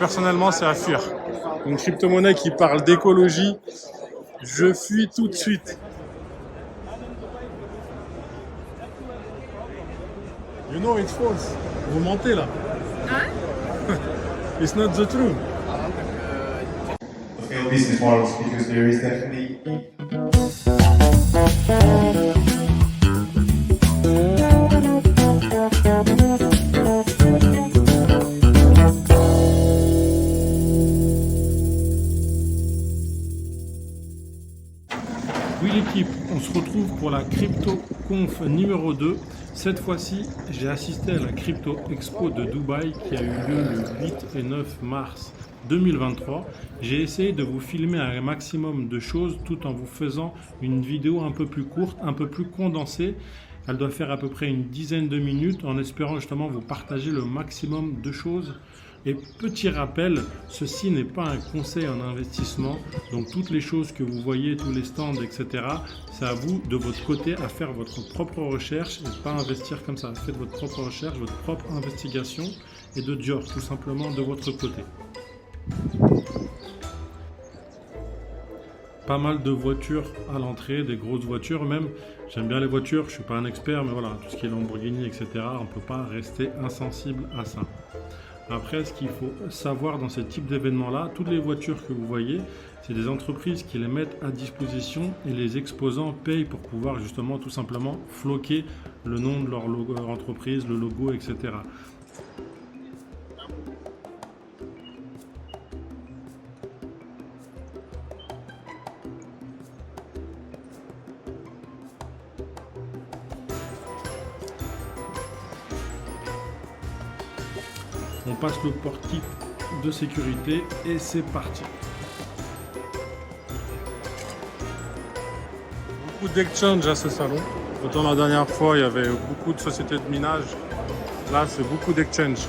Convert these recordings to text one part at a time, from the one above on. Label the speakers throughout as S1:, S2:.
S1: personnellement, c'est à fuir. Une crypto-monnaie qui parle d'écologie, je fuis tout de suite. You know it's false. Vous mentez là.
S2: Hein?
S1: It's not the truth.
S3: Failed business models because there is definitely
S1: Oui l'équipe, on se retrouve pour la Crypto Conf numéro 2. Cette fois-ci, j'ai assisté à la Crypto Expo de Dubaï qui a eu lieu le 8 et 9 mars 2023. J'ai essayé de vous filmer un maximum de choses tout en vous faisant une vidéo un peu plus courte, un peu plus condensée. Elle doit faire à peu près une dizaine de minutes en espérant justement vous partager le maximum de choses. Et petit rappel, ceci n'est pas un conseil en investissement, donc toutes les choses que vous voyez, tous les stands, etc., c'est à vous de votre côté à faire votre propre recherche et de pas investir comme ça. Faites votre propre recherche, votre propre investigation et de Dior, tout simplement de votre côté. Pas mal de voitures à l'entrée, des grosses voitures même. J'aime bien les voitures, je suis pas un expert, mais voilà, tout ce qui est Lamborghini, etc., on ne peut pas rester insensible à ça. Après, ce qu'il faut savoir dans ce type d'événement-là, toutes les voitures que vous voyez, c'est des entreprises qui les mettent à disposition et les exposants payent pour pouvoir justement tout simplement floquer le nom de leur logo, leur entreprise, le logo, etc. On passe le portique de sécurité et c'est parti. Beaucoup d'exchange à ce salon. Autant la dernière fois, il y avait beaucoup de sociétés de minage. Là, c'est beaucoup d'exchange.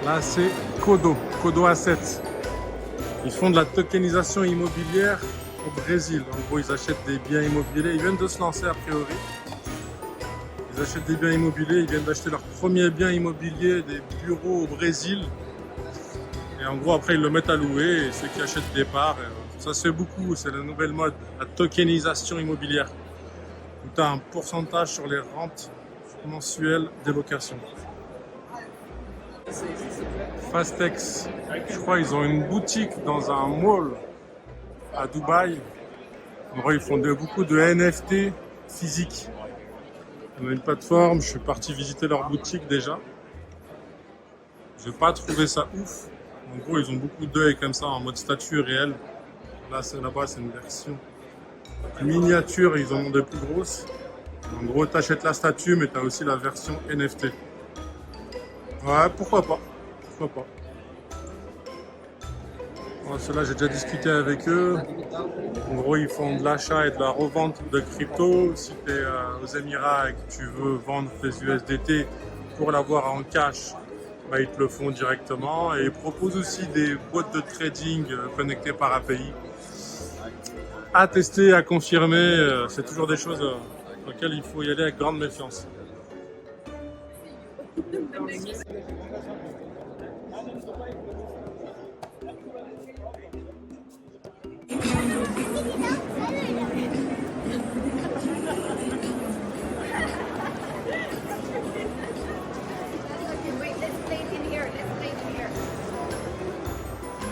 S1: Là, c'est Kodo Assets. Ils font de la tokenisation immobilière au Brésil. En gros, ils achètent des biens immobiliers. Ils viennent de se lancer a priori. Ils achètent des biens immobiliers, ils viennent d'acheter leur premier bien immobilier, des bureaux au Brésil. Et en gros, après, ils le mettent à louer et ceux qui achètent des parts, ça se fait beaucoup, c'est la nouvelle mode, la tokenisation immobilière. Où tu as un pourcentage sur les rentes mensuelles des locations. Fastex, je crois ils ont une boutique dans un mall à Dubaï. En gros, ils font beaucoup de NFT physiques. On a une plateforme, je suis parti visiter leur boutique déjà. Je n'ai pas trouvé ça ouf. En gros, ils ont beaucoup d'œils comme ça en mode statue réelle. Là-bas, c'est une version miniature, ils en ont des plus grosses. En gros, tu achètes la statue, mais tu as aussi la version NFT. Ouais, pourquoi pas. Pourquoi pas. Bon, ceux-là, j'ai déjà discuté avec eux. En gros, ils font de l'achat et de la revente de crypto. Si tu es aux Émirats et que tu veux vendre tes USDT pour l'avoir en cash, bah, ils te le font directement. Et ils proposent aussi des boîtes de trading connectées par API. À tester, à confirmer, c'est toujours des choses auxquelles il faut y aller avec grande méfiance.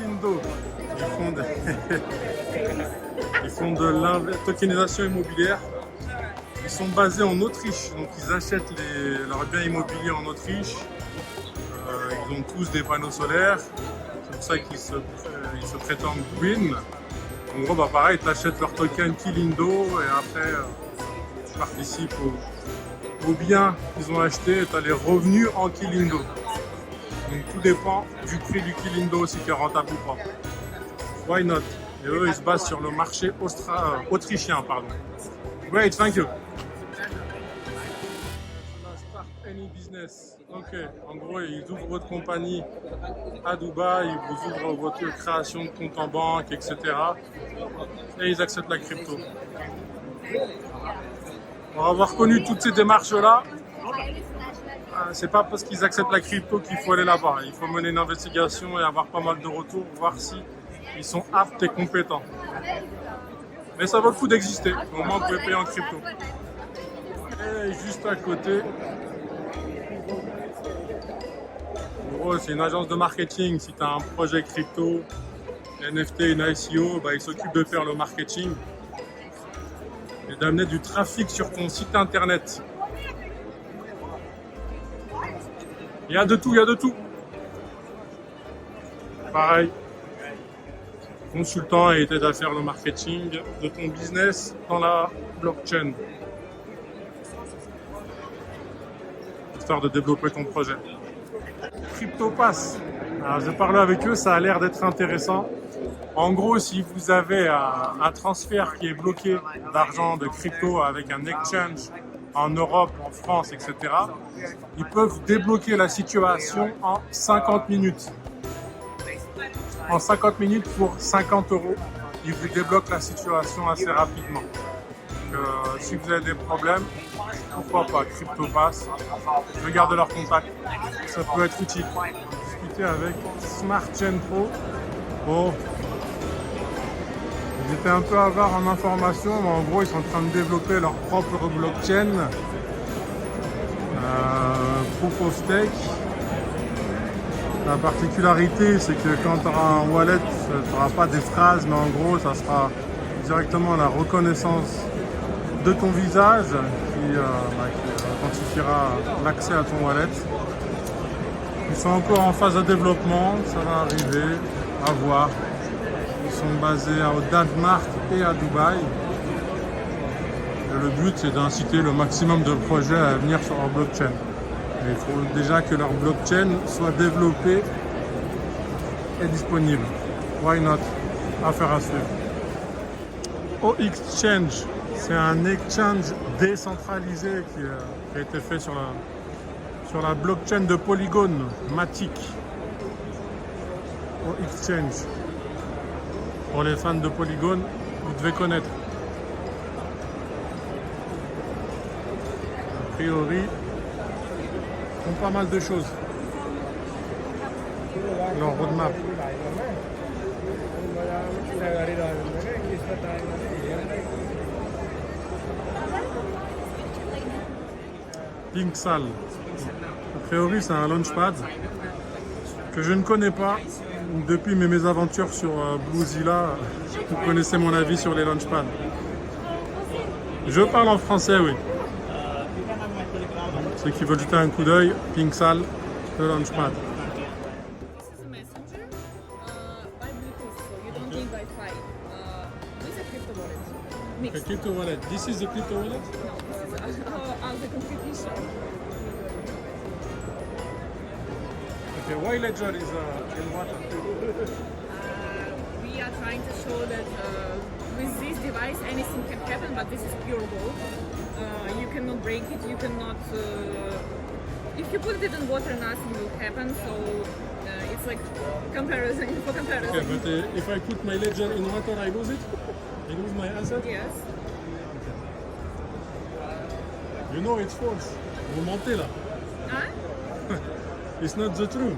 S1: Lindo, ils font de la tokenisation immobilière. Ils sont basés en Autriche, donc ils achètent leurs biens immobiliers en Autriche. Ils ont tous des panneaux solaires, c'est pour ça qu'ils se prétendent green. En gros, bah pareil, tu achètes leur token Kilindo et après tu participes aux biens qu'ils ont achetés et tu as les revenus en Kilindo. Donc tout dépend du prix du Kilindo aussi qui est rentable ou pas. Why not? Et eux, ils se basent sur le marché autrichien, pardon. Great, thank you. Start any business. Ok, en gros, ils ouvrent votre compagnie à Dubaï, ils vous ouvrent votre création de compte en banque, etc. Et ils acceptent la crypto. Pour avoir connu toutes ces démarches-là, c'est pas parce qu'ils acceptent la crypto qu'il faut aller là-bas. Il faut mener une investigation et avoir pas mal de retours, voir si ils sont aptes et compétents. Mais ça vaut le coup d'exister. Au moins, vous pouvez payer en crypto. Et juste à côté, en gros, c'est une agence de marketing. Si tu as un projet crypto, NFT, une ICO, bah, ils s'occupent de faire le marketing et d'amener du trafic sur ton site internet. Il y a de tout, il y a de tout. Pareil, consultant et t'aide à faire le marketing de ton business dans la blockchain, histoire de développer ton projet. CryptoPass. Alors, j'ai parlé avec eux, ça a l'air d'être intéressant. En gros, si vous avez un transfert qui est bloqué d'argent, de crypto avec un exchange en Europe, en France, etc., ils peuvent débloquer la situation en 50 minutes. En 50 minutes pour 50 €, ils vous débloquent la situation assez rapidement. Donc, si vous avez des problèmes, pourquoi pas CryptoPass, je garde leur contact, ça peut être utile. Discuter avec Smart Chain Pro. Bon, ils étaient un peu avares en informations, mais en gros ils sont en train de développer leur propre blockchain, Proof of Stake. La particularité, c'est que quand tu auras un wallet, tu n'auras pas des phrases, mais en gros ça sera directement la reconnaissance de ton visage qui quantifiera l'accès à ton wallet. Ils sont encore en phase de développement, ça va arriver, à voir. Ils sont basés au Danemark et à Dubaï. Et le but, c'est d'inciter le maximum de projets à venir sur leur blockchain. Et il faut déjà que leur blockchain soit développée et disponible. Why not? Affaire à suivre. OXChange, c'est un exchange décentralisé qui a été fait sur la blockchain de Polygon, Matic. OXChange. Pour les fans de Polygon, vous devez connaître. A priori, ils font pas mal de choses. Leur roadmap. Pinksal. A priori, c'est un launchpad que je ne connais pas. Depuis mes mésaventures sur Bluezilla, vous connaissez mon avis sur les launchpads. Je parle en français, oui. Ceux qui veulent jeter un coup d'œil, Pinksal, le launchpad.
S2: This is a messenger by Bluetooth, so you don't need Wi-Fi. With a crypto wallet.
S1: A
S2: Mixed.
S1: crypto wallet. This is the crypto wallet?
S2: No, this is the competition.
S1: Okay, why Ledger is in water?
S2: We are trying to show that with this device anything can happen, but this is pure gold. You cannot break it, you cannot... if you put it in water, nothing will happen, so it's like comparison for comparison.
S1: Okay, but if I put my Ledger in water, I lose it? I lose my asset?
S2: Yes.
S1: You know it's false. Vous mentez là.
S2: Huh?
S1: It's not the truth.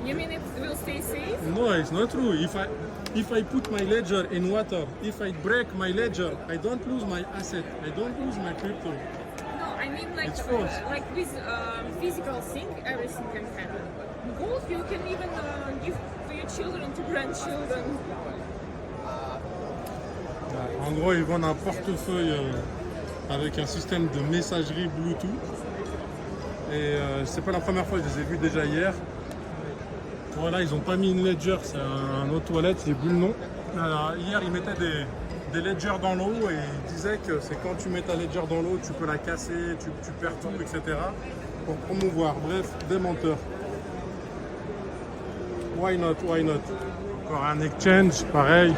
S2: You mean it will stay safe?
S1: No, it's not true. If I put my ledger in water, if I break my ledger, I don't lose my asset. I don't lose my crypto.
S2: No, I mean like
S1: It's false.
S2: like with physical thing, everything can happen. Gold you can even give to your children, to grandchildren.
S1: En gros, ils vendent un portefeuille avec un système de messagerie Bluetooth. Et c'est pas la première fois, je les ai vus déjà hier. Voilà, ils ont pas mis une ledger, c'est un autre wallet, j'ai vu le nom. Alors, hier, ils mettaient des ledgers dans l'eau et ils disaient que c'est quand tu mets ta ledger dans l'eau, tu peux la casser, tu perds tout, etc. Pour promouvoir. Bref, des menteurs. Why not, why not? Encore un exchange, pareil.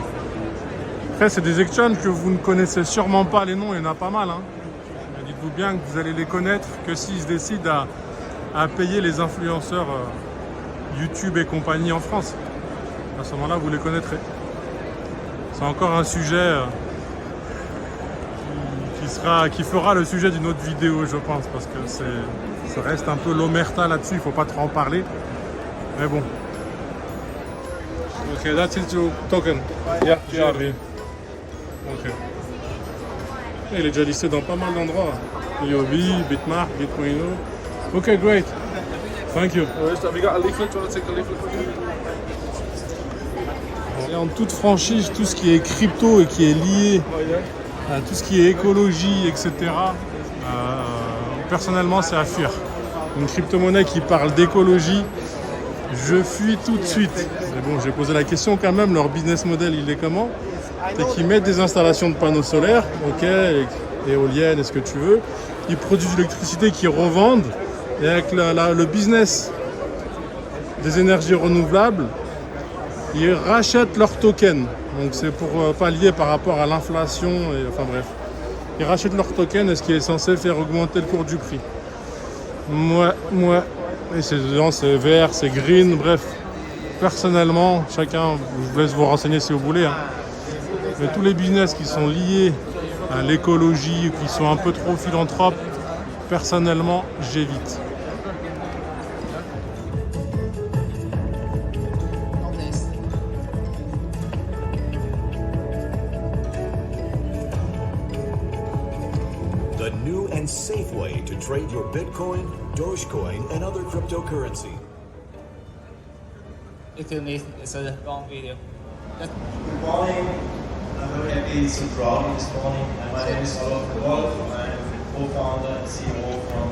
S1: Après, c'est des exchanges que vous ne connaissez sûrement pas les noms, il y en a pas mal. Hein. Mais dites-vous bien que vous allez les connaître que s'ils se décident à payer les influenceurs YouTube et compagnie en France. À ce moment-là, vous les connaîtrez. C'est encore un sujet qui qui fera le sujet d'une autre vidéo, je pense, parce que ça reste un peu l'omerta là-dessus, il faut pas trop en parler. Mais bon. Ok, that's it your token. Yeah, GRV. Ok. Et il est déjà listé dans pas mal d'endroits. Yobi, Bitmark, Bitcoino. Ok, great. Thank you.
S4: Have you got a leaflet? Do you want to take a leaflet from you?
S1: Et en toute franchise, tout ce qui est crypto et qui est lié à tout ce qui est écologie, etc., personnellement, c'est à fuir. Une crypto-monnaie qui parle d'écologie, je fuis tout de suite. Mais bon, j'ai posé la question quand même, leur business model, il est comment? C'est qu'ils mettent des installations de panneaux solaires, ok, éoliennes, est-ce que tu veux. Ils produisent de l'électricité qu'ils revendent. Et avec le business des énergies renouvelables, ils rachètent leurs tokens. Donc c'est pour pallier par rapport à l'inflation, et enfin bref. Ils rachètent leurs tokens, et ce qui est censé faire augmenter le cours du prix. Moi. Et c'est vert, c'est green, bref. Personnellement, chacun, je vous laisse vous renseigner si vous voulez. Hein. Mais tous les business qui sont liés à l'écologie, qui sont un peu trop philanthropes, personnellement, j'évite.
S5: The new and safe way to trade your Bitcoin, Dogecoin, and other cryptocurrency.
S6: Excuse me, it's a long video.
S3: Good morning. I'm very happy to draw you this morning. My name is Olaf de Wolf. I'm co-founder and CEO from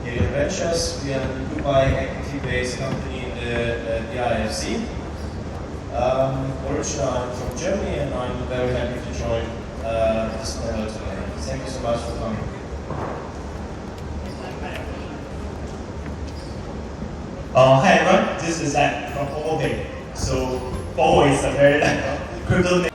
S3: Helium Ventures. We are a Dubai equity-based company in the IFC. Originally, I'm from Germany, and I'm very happy to join this panel today. Thank you so much for coming.
S7: Hi everyone, this is Zach from OpenPay. So Bo is a very crypto name.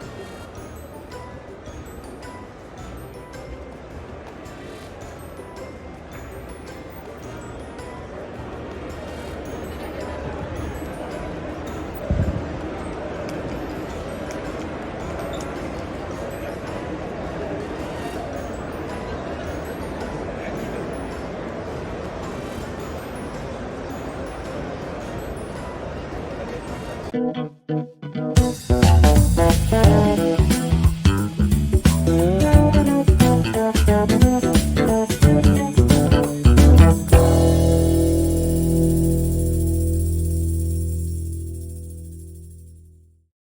S3: Thank